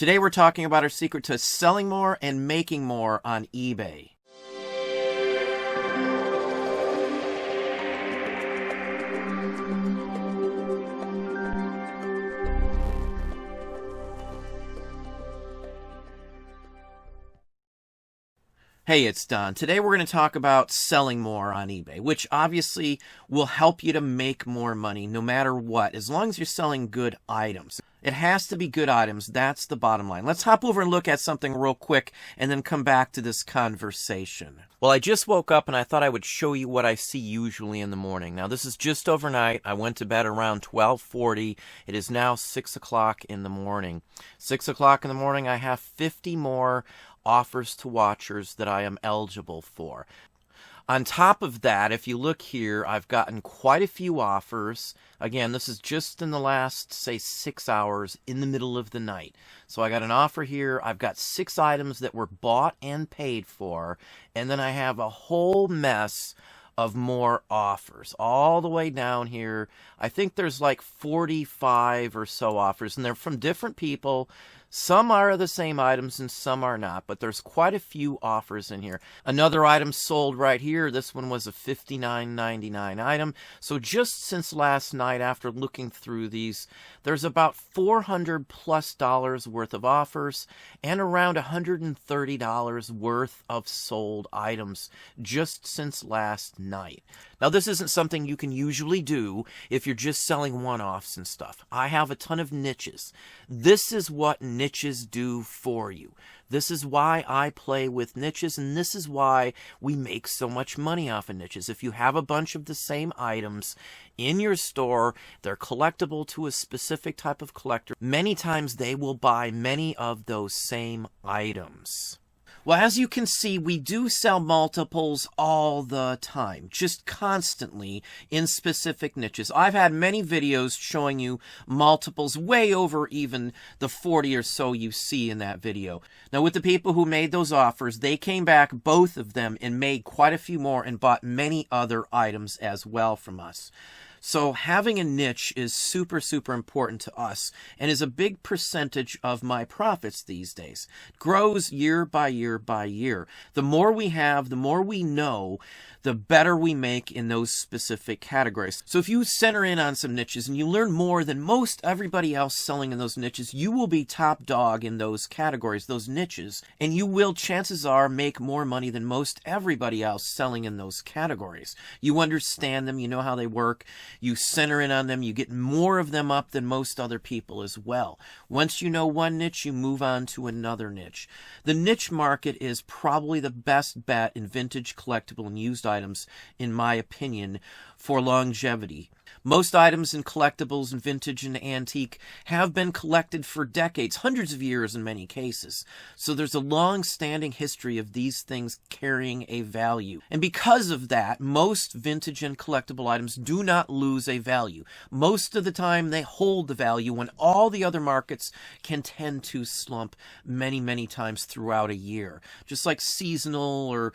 Today we're talking about our secret to selling more and making more on eBay. Hey, it's Don. Today we're going to talk about selling more on eBay, which obviously will help you to make more money no matter what, as long as you're selling good items. It has to be good items. That's the bottom line. Let's hop over and look at something real quick and then come back to this conversation. Well, I just woke up and I thought I would show you what I see usually in the morning. Now, this is just overnight. I went to bed around 12:40. It is now 6 o'clock in the morning. 6 o'clock in the morning, I have 50 more offers to watchers that I am eligible for. On top of that, if you look here, I've gotten quite a few offers. Again, this is just in the last, say, 6 hours in the middle of the night. So I got an offer here. I've got 6 items that were bought and paid for. And then I have a whole mess of more offers all the way down here. I think there's like 45 or so offers, and they're from different people. Some are the same items and some are not, but there's quite a few offers in here. Another item sold right here. This one was a $59.99 item. So just since last night, after looking through these, there's about $400+ worth of offers and around $130 worth of sold items just since last night. Now, this isn't something you can usually do if you're just selling one-offs and stuff. I have a ton of niches. This is what niches do for you. This is why I play with niches, and this is why we make so much money off of niches. If you have a bunch of the same items in your store, they're collectible to a specific type of collector. Many times they will buy many of those same items. Well, as you can see, we do sell multiples all the time, just constantly in specific niches. I've had many videos showing you multiples way over even the 40 or so you see in that video. Now, with the people who made those offers, they came back, both of them, and made quite a few more and bought many other items as well from us. So having a niche is super, super important to us and is a big percentage of my profits these days. It grows year by year by year. The more we have, the more we know, the better we make in those specific categories. So if you center in on some niches and you learn more than most everybody else selling in those niches, you will be top dog in those categories, those niches, and you will, chances are, make more money than most everybody else selling in those categories. You understand them, you know how they work. You center in on them, you get more of them up than most other people as well. Once you know one niche, you move on to another niche. The niche market is probably the best bet in vintage, collectible, and used items, in my opinion, for longevity. Most items in collectibles and vintage and antique have been collected for decades, hundreds of years in many cases. So there's a long-standing history of these things carrying a value. And because of that, most vintage and collectible items do not lose a value. Most of the time, they hold the value when all the other markets can tend to slump many, many times throughout a year. Just like seasonal or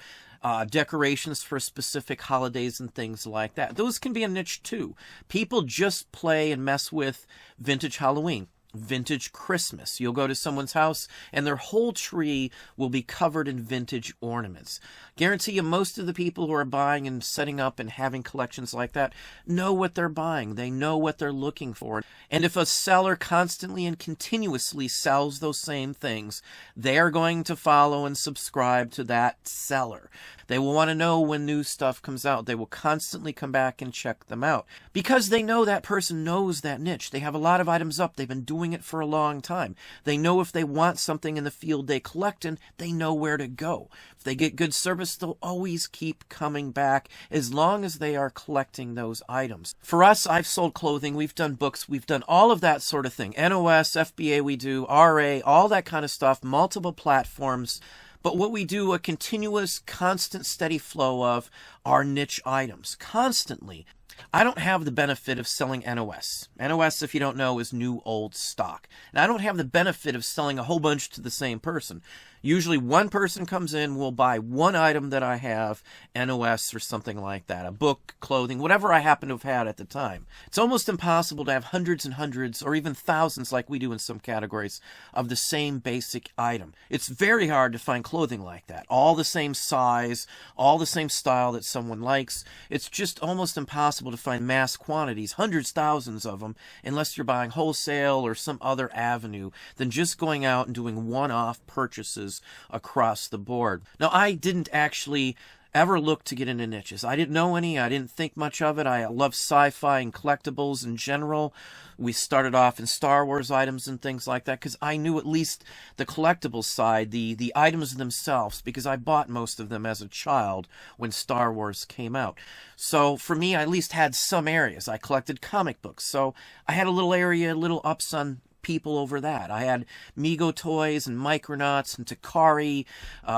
decorations for specific holidays and things like that. Those can be a niche too. People just play and mess with vintage Halloween, vintage Christmas. You'll go to someone's house and their whole tree will be covered in vintage ornaments. Guarantee you most of the people who are buying and setting up and having collections like that know what they're buying. They know what they're looking for. And if a seller constantly and continuously sells those same things, they are going to follow and subscribe to that seller. They will want to know when new stuff comes out. They will constantly come back and check them out because they know that person knows that niche. They have a lot of items up. They've been doing it for a long time. They know if they want something in the field they collect in, they know where to go. If they get good service, they'll always keep coming back as long as they are collecting those items. For us, I've sold clothing. We've done books. We've done all of that sort of thing. NOS, FBA we do, RA, all that kind of stuff, multiple platforms. But what we do, a continuous, constant, steady flow of, are niche items, constantly. I don't have the benefit of selling NOS. NOS, if you don't know, is new old stock. And I don't have the benefit of selling a whole bunch to the same person. Usually one person comes in, will buy one item that I have, NOS or something like that, a book, clothing, whatever I happen to have had at the time. It's almost impossible to have hundreds and hundreds or even thousands, like we do in some categories, of the same basic item. It's very hard to find clothing like that. All the same size, all the same style that someone likes. It's just almost impossible to find mass quantities, hundreds, thousands of them, unless you're buying wholesale or some other avenue than just going out and doing one-off purchases across the board. Now, I didn't actually ever look to get into niches. I didn't know any. I didn't think much of it. I love sci-fi and collectibles in general. We started off in Star Wars items and things like that because I knew at least the collectibles side, the items themselves, because I bought most of them as a child when Star Wars came out. So for me, I at least had some areas. I collected comic books, so I had a little area, little ups on people over that. I had Mego toys and Micronauts and Takari,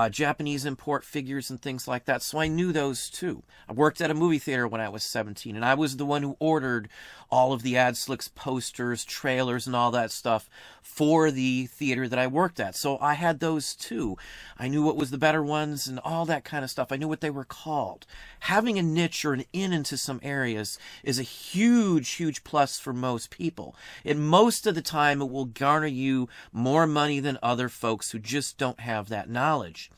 Japanese import figures and things like that, so I knew those too. I worked at a movie theater when I was 17, and I was the one who ordered all of the ad slicks, posters, trailers, and all that stuff for the theater that I worked at. So I had those too. I knew what was the better ones and all that kind of stuff. I knew what they were called. Having a niche or an in into some areas is a huge, huge plus for most people. And most of the time, it will garner you more money than other folks who just don't have that knowledge.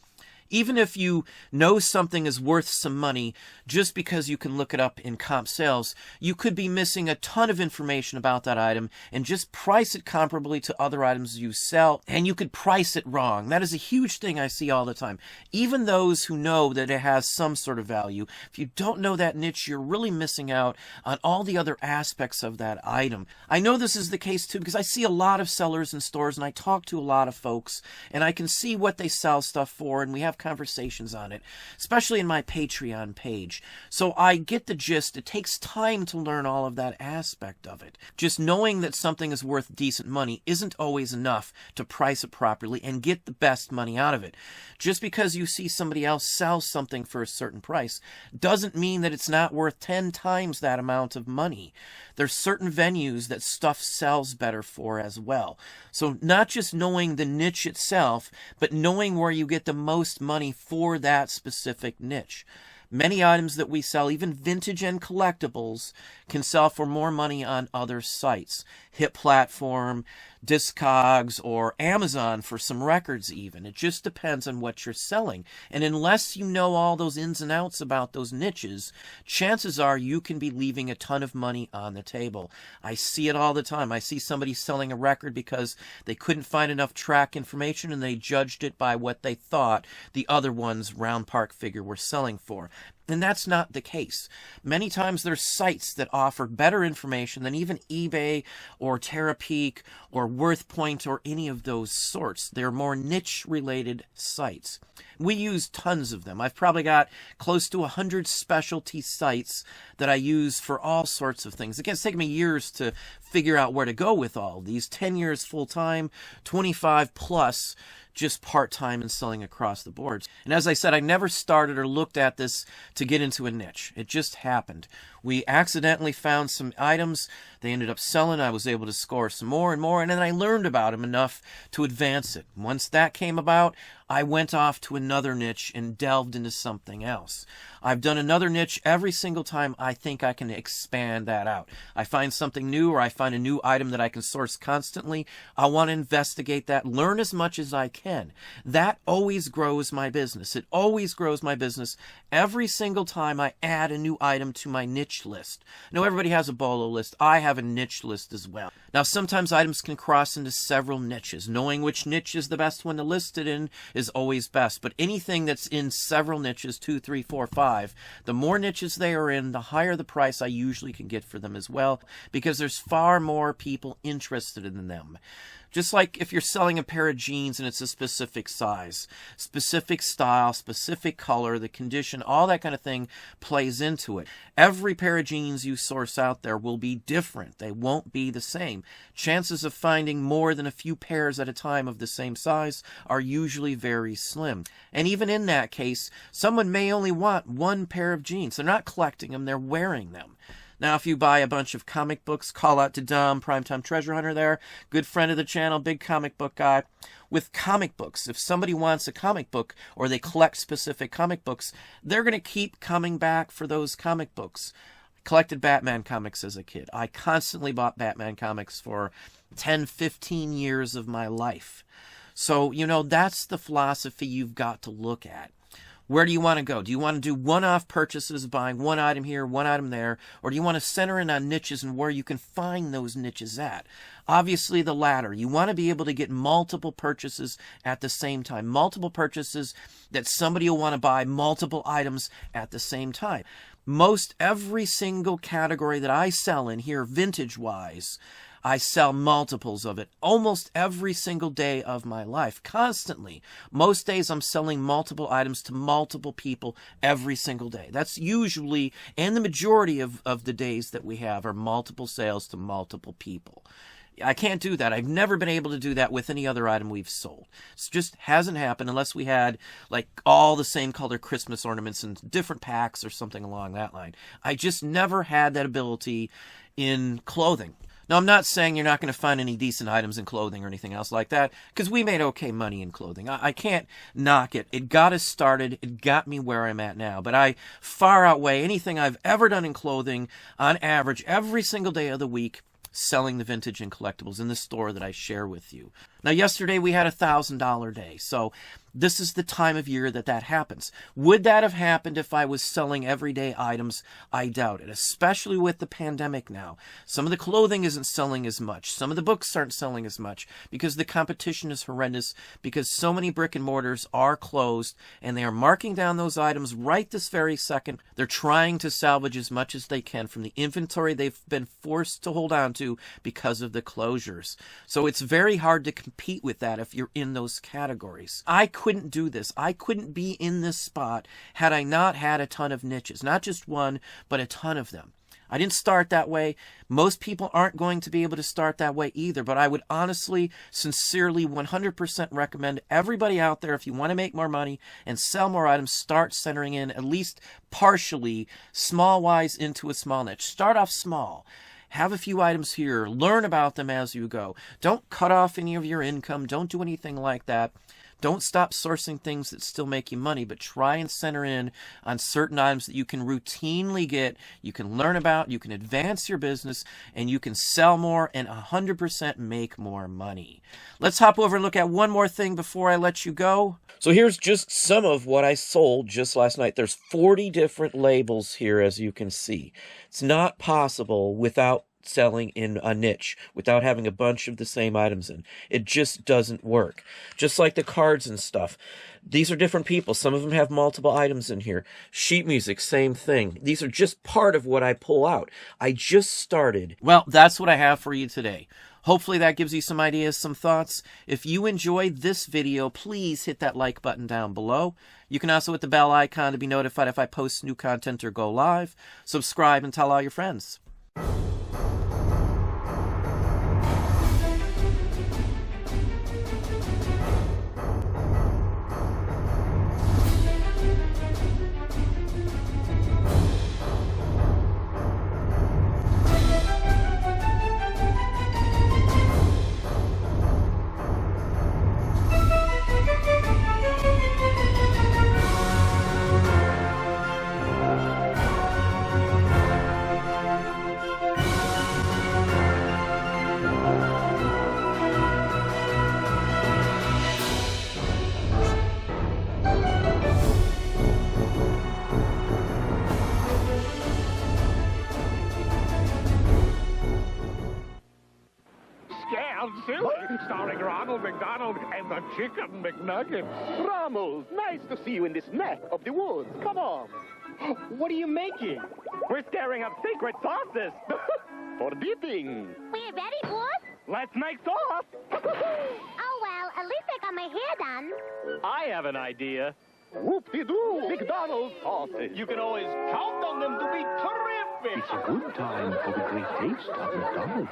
Even if you know something is worth some money, just because you can look it up in comp sales, you could be missing a ton of information about that item and just price it comparably to other items you sell, and you could price it wrong. That is a huge thing I see all the time. Even those who know that it has some sort of value, if you don't know that niche, you're really missing out on all the other aspects of that item. I know this is the case too because I see a lot of sellers in stores and I talk to a lot of folks and I can see what they sell stuff for, and we have conversations on it, especially in my Patreon page. So I get the gist. It takes time to learn all of that aspect of it. Just knowing that something is worth decent money isn't always enough to price it properly and get the best money out of it. Just because you see somebody else sell something for a certain price doesn't mean that it's not worth 10 times that amount of money. There's certain venues that stuff sells better for as well. So not just knowing the niche itself, but knowing where you get the most money for that specific niche. Many items that we sell, even vintage and collectibles, can sell for more money on other sites. Hit Platform, Discogs, or Amazon for some records even. It just depends on what you're selling. And unless you know all those ins and outs about those niches, chances are you can be leaving a ton of money on the table. I see it all the time. I see somebody selling a record because they couldn't find enough track information and they judged it by what they thought the other one's round park figure were selling for. And that's not the case. Many times there's sites that offer better information than even eBay or Terapeak or WorthPoint or any of those sorts. They're more niche-related sites. We use tons of them. I've probably got close to 100 specialty sites that I use for all sorts of things. Again, it's taken me years to figure out where to go with all these. 10 years full-time, 25 plus just part-time and selling across the boards. And as I said, I never started or looked at this to get into a niche. It just happened. We accidentally found some items. They ended up selling. I was able to score some more and more, and then I learned about them enough to advance it. Once that came about, I went off to another niche and delved into something else. I've done another niche every single time I think I can expand that out. I find something new or I find a new item that I can source constantly. I want to investigate that, learn as much as I can. That always grows my business. It always grows my business every single time I add a new item to my niche list. I know everybody has a BOLO list. I have a niche list as well. Now, sometimes items can cross into several niches. Knowing which niche is the best one to list it in is always best. But anything that's in several niches, 2, 3, 4, 5, the more niches they are in, the higher the price I usually can get for them as well, because there's far more people interested in them. Just like if you're selling a pair of jeans and it's a specific size, specific style, specific color, the condition, all that kind of thing plays into it. Every pair of jeans you source out there will be different. They won't be the same. Chances of finding more than a few pairs at a time of the same size are usually very slim. And even in that case, someone may only want one pair of jeans. They're not collecting them, they're wearing them. Now, if you buy a bunch of comic books, call out to Dom, Primetime Treasure Hunter there, good friend of the channel, big comic book guy. With comic books, if somebody wants a comic book or they collect specific comic books, they're going to keep coming back for those comic books. I collected Batman comics as a kid. I constantly bought Batman comics for 10, 15 years of my life. So, you know, that's the philosophy you've got to look at. Where do you want to go? Do you want to do one-off purchases, buying one item here, one item there? Or do you want to center in on niches and where you can find those niches at? Obviously, the latter. You want to be able to get multiple purchases at the same time. Multiple purchases that somebody will want to buy multiple items at the same time. Most every single category that I sell in here, vintage-wise, I sell multiples of it almost every single day of my life, constantly. Most days I'm selling multiple items to multiple people every single day. That's usually, and the majority of the days that we have are multiple sales to multiple people. I can't do that. I've never been able to do that with any other item we've sold. It just hasn't happened unless we had like all the same color Christmas ornaments in different packs or something along that line. I just never had that ability in clothing. Now, I'm not saying you're not going to find any decent items in clothing or anything else like that, because we made okay money in clothing. I can't knock it. It got us started. It got me where I'm at now. But I far outweigh anything I've ever done in clothing on average every single day of the week selling the vintage and collectibles in the store that I share with you. Now, yesterday we had a $1,000 day, so this is the time of year that happens. Would that have happened if I was selling everyday items? I doubt it, especially with the pandemic now. Some of the clothing isn't selling as much. Some of the books aren't selling as much because the competition is horrendous, because so many brick and mortars are closed and they are marking down those items right this very second. They're trying to salvage as much as they can from the inventory they've been forced to hold on to because of the closures. So it's very hard to compete with that if you're in those categories. I couldn't do this. I couldn't be in this spot had I not had a ton of niches. Not just one, but a ton of them. I didn't start that way. Most people aren't going to be able to start that way either, but I would honestly, sincerely, 100% recommend everybody out there, if you want to make more money and sell more items, start centering in at least partially, small-wise, into a small niche. Start off small. Have a few items here. Learn about them as you go. Don't cut off any of your income. Don't do anything like that. Don't stop sourcing things that still make you money, but try and center in on certain items that you can routinely get, you can learn about, you can advance your business, and you can sell more and 100% make more money. Let's hop over and look at one more thing before I let you go. So here's just some of what I sold just last night. There's 40 different labels here, as you can see. It's not possible without selling in a niche, without having a bunch of the same items in. It just doesn't work. Just like the cards and stuff. These are different people. Some of them have multiple items in here. Sheet music, same thing. These are just part of what I pull out. I just started. Well, that's what I have for you today. Hopefully that gives you some ideas, some thoughts. If you enjoyed this video, please hit that like button down below. You can also hit the bell icon to be notified if I post new content or go live. Subscribe and tell all your friends. Starring Ronald McDonald and the Chicken McNugget. Ronald, nice to see you in this neck of the woods. Come on. What are you making? We're stirring up secret sauces. For dipping. We're ready, boss. Let's make sauce. Oh, well, at least I got my hair done. I have an idea. Whoop-de-doo, McDonald's sauces. You can always count on them to be terrific. It's a good time for the great taste of McDonald's.